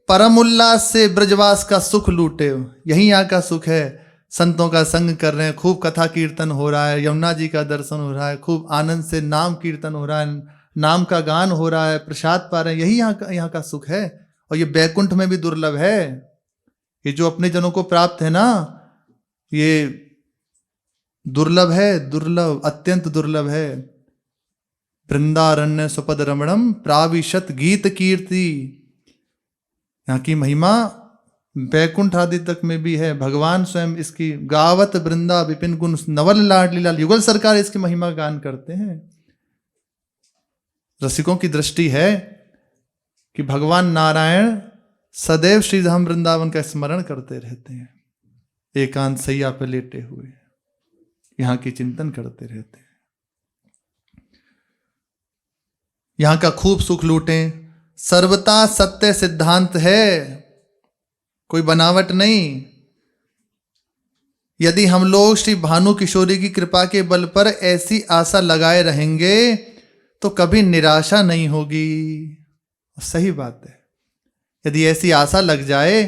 परम उल्लास से ब्रजवास का सुख लूटे। यही यहाँ का सुख है। संतों का संग कर रहे हैं, खूब कथा कीर्तन हो रहा है, यमुना जी का दर्शन हो रहा है, खूब आनंद से नाम कीर्तन हो रहा है, नाम का गान हो रहा है, प्रसाद पा रहे हैं। यही यहाँ का सुख है। और ये बैकुंठ में भी दुर्लभ है। ये जो अपने जनों को प्राप्त है ना, ये दुर्लभ है, दुर्लभ, अत्यंत दुर्लभ है। वृंदारण्य सुपद रमणम प्राविशत गीत कीर्ति। यहाँ की महिमा बैकुंठ आदि तक में भी है। भगवान स्वयं इसकी गावत वृंदा विपिन गुण नवल लाडली लाल, युगल सरकार इसकी महिमा गान करते हैं। रसिकों की दृष्टि है कि भगवान नारायण सदैव श्रीधाम वृंदावन का स्मरण करते रहते हैं, एकांत सैया पे लेटे हुए यहाँ की चिंतन करते रहते हैं। यहाँ का खूब सुख लूटें। सर्वता सत्य सिद्धांत है, कोई बनावट नहीं। यदि हम लोग श्री भानु किशोरी की कृपा के बल पर ऐसी आशा लगाए रहेंगे तो कभी निराशा नहीं होगी। सही बात है, यदि ऐसी आशा लग जाए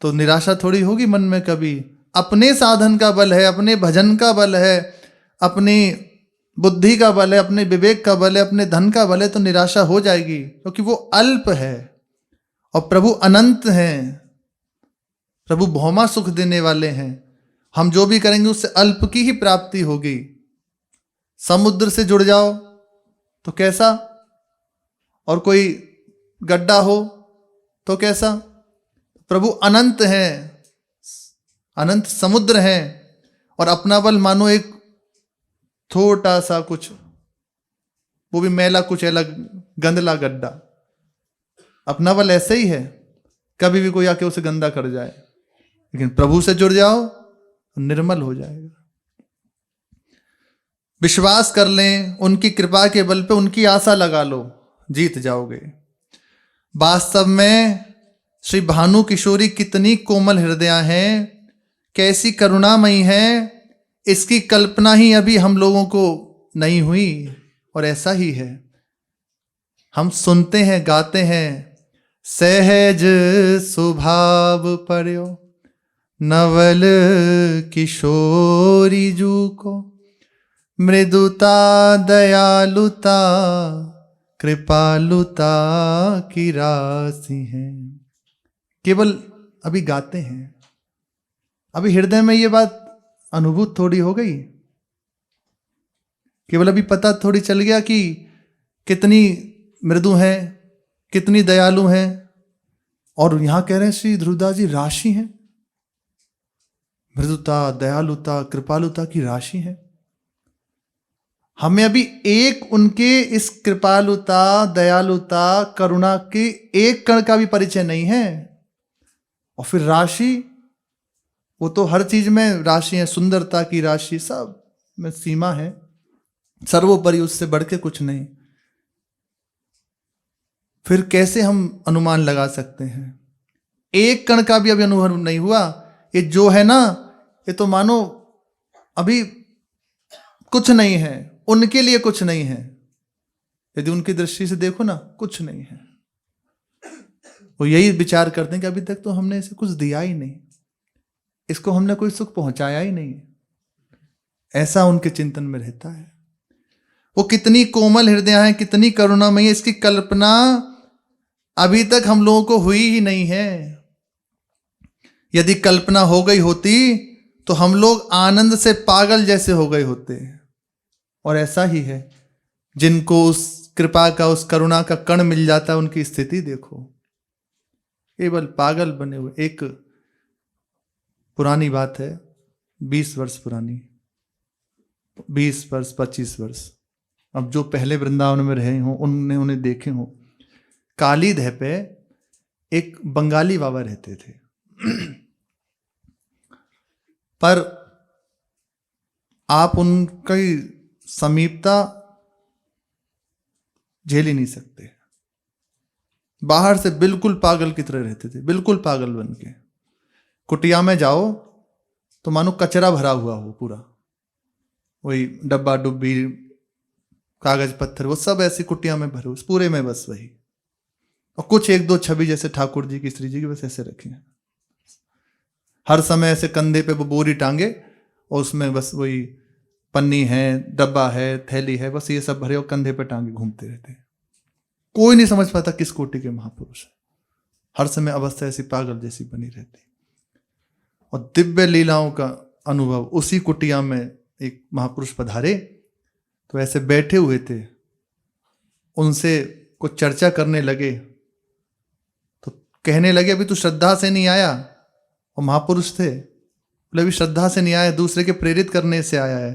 तो निराशा थोड़ी होगी मन में कभी। अपने साधन का बल है, अपने भजन का बल है, अपनी बुद्धि का बल है, अपने विवेक का बल है, अपने धन का बल है, तो निराशा हो जाएगी, क्योंकि वो अल्प है और प्रभु अनंत हैं। प्रभु भौमा सुख देने वाले हैं। हम जो भी करेंगे उससे अल्प की ही प्राप्ति होगी। समुद्र से जुड़ जाओ तो कैसा, और कोई गड्ढा हो तो कैसा। प्रभु अनंत हैं, अनंत समुद्र हैं, और अपना बल मानो एक छोटा सा कुछ, वो भी मैला कुछ अलग गंदला गड्ढा। अपना बल ऐसे ही है, कभी भी कोई आके उसे गंदा कर जाए। लेकिन प्रभु से जुड़ जाओ तो निर्मल हो जाएगा। विश्वास कर लें, उनकी कृपा के बल पे उनकी आशा लगा लो, जीत जाओगे। वास्तव में श्री भानु किशोरी कितनी कोमल हृदया हैं, कैसी करुणामयी हैं, इसकी कल्पना ही अभी हम लोगों को नहीं हुई। और ऐसा ही है, हम सुनते हैं, गाते हैं, सहज स्वभाव पर्यो नवल किशोरी जू को, मृदुता दयालुता कृपालुता की राशि है। केवल अभी गाते हैं, अभी हृदय में ये बात अनुभूत थोड़ी हो गई, केवल अभी पता थोड़ी चल गया कि कितनी मृदु हैं, कितनी दयालु हैं। और यहां कह रहे हैं श्री ध्रुवदास जी राशि हैं, मृदुता दयालुता कृपालुता की राशि है। हमें अभी एक उनके इस कृपालुता दयालुता करुणा की एक कण का भी परिचय नहीं है। और फिर राशि, वो तो हर चीज में राशि है, सुंदरता की राशि, सब में सीमा है, सर्वोपरि उससे बढ़ के कुछ नहीं। फिर कैसे हम अनुमान लगा सकते हैं? एक कण का भी अभी अनुभव नहीं हुआ। ये जो है ना, ये तो मानो अभी कुछ नहीं है, उनके लिए कुछ नहीं है। यदि उनकी दृष्टि से देखो ना, कुछ नहीं है। वो यही विचार करते हैं कि अभी तक तो हमने इसे कुछ दिया ही नहीं, इसको हमने कोई सुख पहुंचाया ही नहीं, ऐसा उनके चिंतन में रहता है। वो कितनी कोमल हृदय है, कितनी करुणामयी है, इसकी कल्पना अभी तक हम लोगों को हुई ही नहीं है। यदि कल्पना हो गई होती तो हम लोग आनंद से पागल जैसे हो गए होते। और ऐसा ही है, जिनको उस कृपा का, उस करुणा का कण मिल जाता है, उनकी स्थिति देखो, केवल पागल बने हुए। एक पुरानी बात है, 20 वर्ष पुरानी, 20 वर्ष 25 वर्ष, अब जो पहले वृंदावन में रहे हों उन्हें देखे हों, कालीदह पे एक बंगाली बाबा रहते थे। पर आप उनकी समीपता झेल ही नहीं सकते। बाहर से बिल्कुल पागल की तरह रहते थे, बिल्कुल पागल बन के। कुटिया में जाओ तो मानो कचरा भरा हुआ हो पूरा, वही डब्बा डुब्बी, कागज पत्थर, वो सब ऐसी कुटिया में भरे, उस पूरे में बस वही, और कुछ एक दो छवि जैसे ठाकुर जी की, श्री जी की, बस ऐसे रखे हैं। हर समय ऐसे कंधे पे वो बोरी टांगे और उसमें बस वही पन्नी है, डब्बा है, थैली है, बस ये सब भरे और कंधे पे टांगे घूमते रहते। कोई नहीं समझ पाता किस कोटि के महापुरुष है। हर समय अवस्था ऐसी पागल जैसी बनी रहती। और दिव्य लीलाओं का अनुभव, उसी कुटिया में एक महापुरुष पधारे तो ऐसे बैठे हुए थे, उनसे कुछ चर्चा करने लगे तो कहने लगे अभी तू श्रद्धा से नहीं आया। और महापुरुष थे, बोले अभी श्रद्धा से नहीं आया, दूसरे के प्रेरित करने से आया है।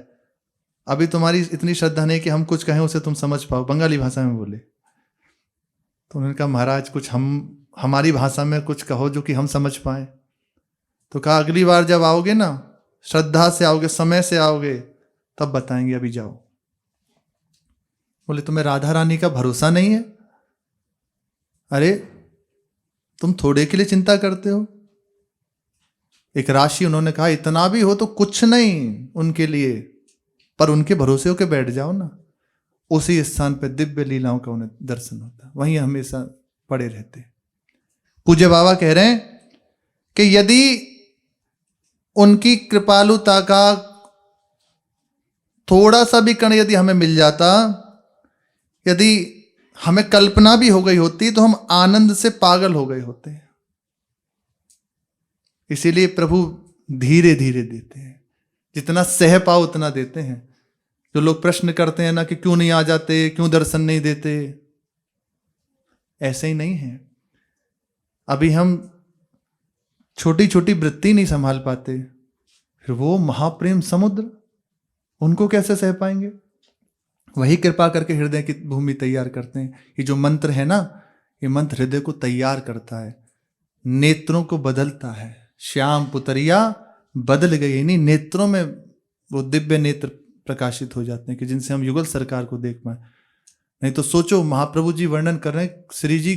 अभी तुम्हारी इतनी श्रद्धा नहीं कि हम कुछ कहें उसे तुम समझ पाओ, बंगाली भाषा में बोले। तो उन्होंने कहा महाराज कुछ हमारी भाषा में कुछ कहो जो कि हम समझ पाए। तो कहा अगली बार जब आओगे ना, श्रद्धा से आओगे, समय से आओगे, तब बताएंगे, अभी जाओ। बोले तुम्हें राधा रानी का भरोसा नहीं है? अरे तुम थोड़े के लिए चिंता करते हो। एक राशि उन्होंने कहा इतना भी हो तो कुछ नहीं उनके लिए, पर उनके भरोसे होकर बैठ जाओ ना। उसी स्थान पर दिव्य लीलाओं का उन्हें दर्शन होता, वहीं हमेशा पड़े रहते। पूज्य बाबा कह रहे हैं कि यदि उनकी कृपालुता का थोड़ा सा भी कण यदि हमें मिल जाता, यदि हमें कल्पना भी हो गई होती, तो हम आनंद से पागल हो गए होते। इसीलिए प्रभु धीरे धीरे देते हैं, जितना सह पाओ उतना देते हैं। जो लोग प्रश्न करते हैं ना कि क्यों नहीं आ जाते, क्यों दर्शन नहीं देते, ऐसे ही नहीं है। अभी हम छोटी छोटी वृत्ति नहीं संभाल पाते, फिर वो महाप्रेम समुद्र, उनको कैसे सह पाएंगे? वही कृपा करके हृदय की भूमि तैयार करते हैं। ये जो मंत्र है ना, ये मंत्र हृदय को तैयार करता है, नेत्रों को बदलता है। श्याम पुतरिया बदल गई, नहीं नेत्रों में वो दिव्य नेत्र प्रकाशित हो जाते हैं कि जिनसे हम युगल सरकार को देख पाए। नहीं तो सोचो, महाप्रभु जी वर्णन कर रहे हैं श्री जी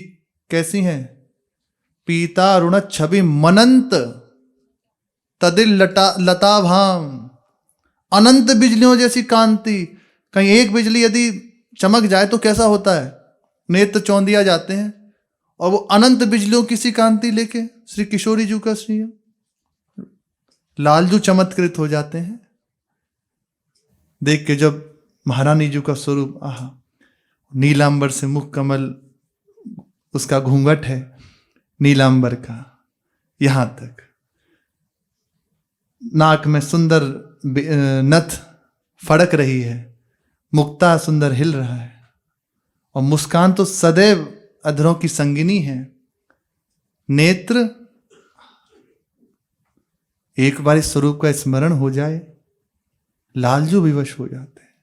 कैसी हैं। पीता रुण छवि मनंत तदिल लता भाम, अनंत बिजलियों जैसी कांति। कहीं एक बिजली यदि चमक जाए तो कैसा होता है, नेत्र चौंधिया जाते हैं। और वो अनंत बिजलियों की सी कांति लेके श्री किशोरी जी का श्री लालजू चमत्कृत हो जाते हैं देख के। जब महारानी जी का स्वरूप, आहा, नीलांबर से मुख कमल, उसका घूंघट है नीलांबर का, यहां तक नाक में सुंदर नथ फड़क रही है, मुक्ता सुंदर हिल रहा है, और मुस्कान तो सदैव अधरों की संगिनी है। नेत्र एक बार इस स्वरूप का स्मरण हो जाए, लालजू विवश हो जाते हैं।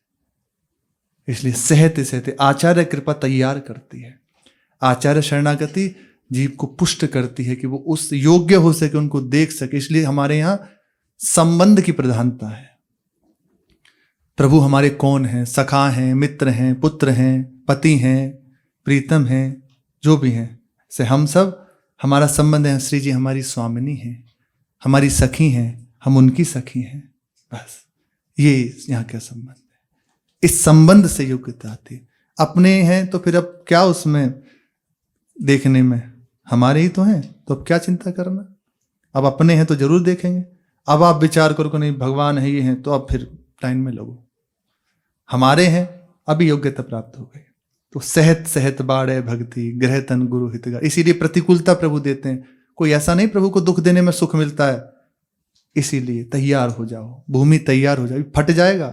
इसलिए सहते सहते आचार्य कृपा तैयार करती है। आचार्य शरणागति जीव को पुष्ट करती है कि वो उस योग्य हो सके, उनको देख सके। इसलिए हमारे यहां संबंध की प्रधानता है। प्रभु हमारे कौन हैं? सखा हैं, मित्र हैं, पुत्र हैं, पति हैं, प्रीतम हैं, जो भी हैं, से हम सब, हमारा संबंध है। श्री जी हमारी स्वामिनी हैं, हमारी सखी हैं, हम उनकी सखी हैं। बस ये यहाँ का संबंध है। इस संबंध से योग्यता आती है। अपने हैं तो फिर अब क्या उसमें देखने में, हमारे ही तो हैं, तो अब क्या चिंता करना। अब अपने हैं तो जरूर देखेंगे। अब आप विचार करो कि नहीं भगवान है, ये हैं, तो अब फिर लाइन में लगो। हमारे हैं, अभी योग्यता प्राप्त हो गई। तो सहत सहत बाड़े भक्ति ग्रह तन गुरु हितगा। इसीलिए प्रतिकूलता प्रभु देते हैं। कोई ऐसा नहीं प्रभु को दुख देने में सुख मिलता है। इसीलिए तैयार हो जाओ, भूमि तैयार हो जाए, फट जाएगा।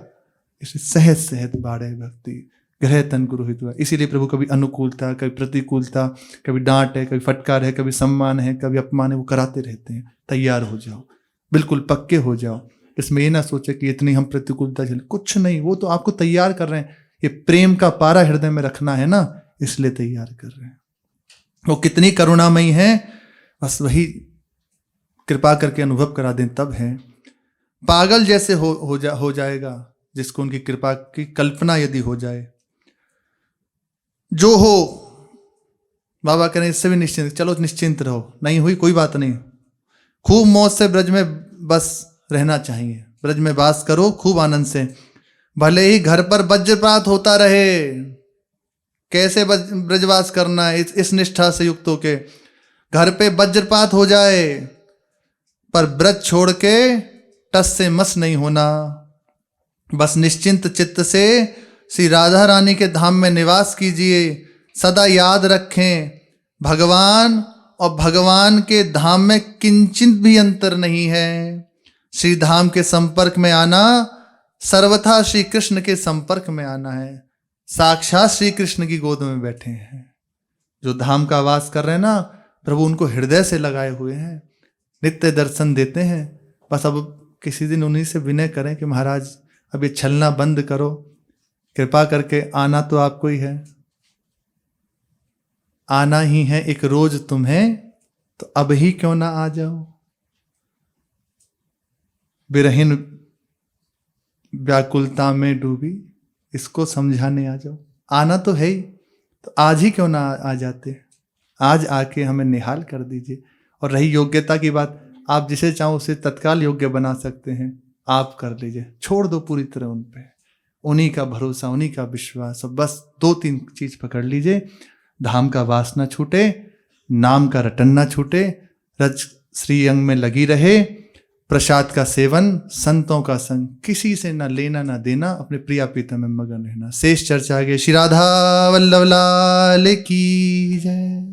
इसलिए सहत सहत बाड़े भक्ति ग्रह तन गुरु हितगा। इसीलिए प्रभु कभी अनुकूलता, कभी प्रतिकूलता, कभी डांट है, कभी फटकार है, कभी सम्मान है, कभी अपमान है, वो कराते रहते हैं। तैयार हो जाओ, बिल्कुल पक्के हो जाओ। इसमें ये ना सोचे कि इतनी हम प्रतिकूलता झेले, कुछ नहीं, वो तो आपको तैयार कर रहे हैं। ये प्रेम का पारा हृदय में रखना है ना, इसलिए तैयार कर रहे हैं। वो कितनी करुणामयी है, बस वही कृपा करके अनुभव करा दें तब है। पागल जैसे हो जाएगा जिसको उनकी कृपा की कल्पना यदि हो जाए। जो हो बाबा कह रहे हैं इससे भी निश्चिंत, चलो निश्चिंत रहो, नहीं हुई कोई बात नहीं, खूब मौज से ब्रज में बस रहना चाहिए। ब्रज में वास करो खूब आनंद से, भले ही घर पर वज्रपात होता रहे। कैसे ब्रजवास करना है, इस निष्ठा से युक्त होके घर पे वज्रपात हो जाए, पर ब्रज छोड़ के टस से मस नहीं होना। बस निश्चिंत चित्त से श्री राधा रानी के धाम में निवास कीजिए। सदा याद रखें भगवान और भगवान के धाम में किंचित भी अंतर नहीं है। श्री धाम के संपर्क में आना सर्वथा श्री कृष्ण के संपर्क में आना है। साक्षात श्री कृष्ण की गोद में बैठे हैं। जो धाम का वास कर रहे हैं ना, प्रभु उनको हृदय से लगाए हुए हैं, नित्य दर्शन देते हैं। बस अब किसी दिन उन्हीं से विनय करें कि महाराज अब ये छलना बंद करो, कृपा करके आना तो आपको ही है, आना ही है एक रोज तुम्हें, तो अब ही क्यों ना आ जाओ। विरहीन व्याकुलता में डूबी, इसको समझाने आ जाओ। आना तो है ही, तो आज ही क्यों ना आ जाते। आज आके हमें निहाल कर दीजिए। और रही योग्यता की बात, आप जिसे चाहो उसे तत्काल योग्य बना सकते हैं, आप कर लीजिए। छोड़ दो पूरी तरह उन पे, उन्हीं का भरोसा, उन्हीं का विश्वास। बस 2-3 चीज पकड़ लीजिए, धाम का वास न छूटे, नाम का रटन न छूटे, रज श्री अंग में लगी रहे, प्रसाद का सेवन, संतों का संग, किसी से ना लेना ना देना, अपने प्रिया प्रीतम में मगन रहना। शेष चर्चा आगे। श्री राधा वल्लभ लाल की जय।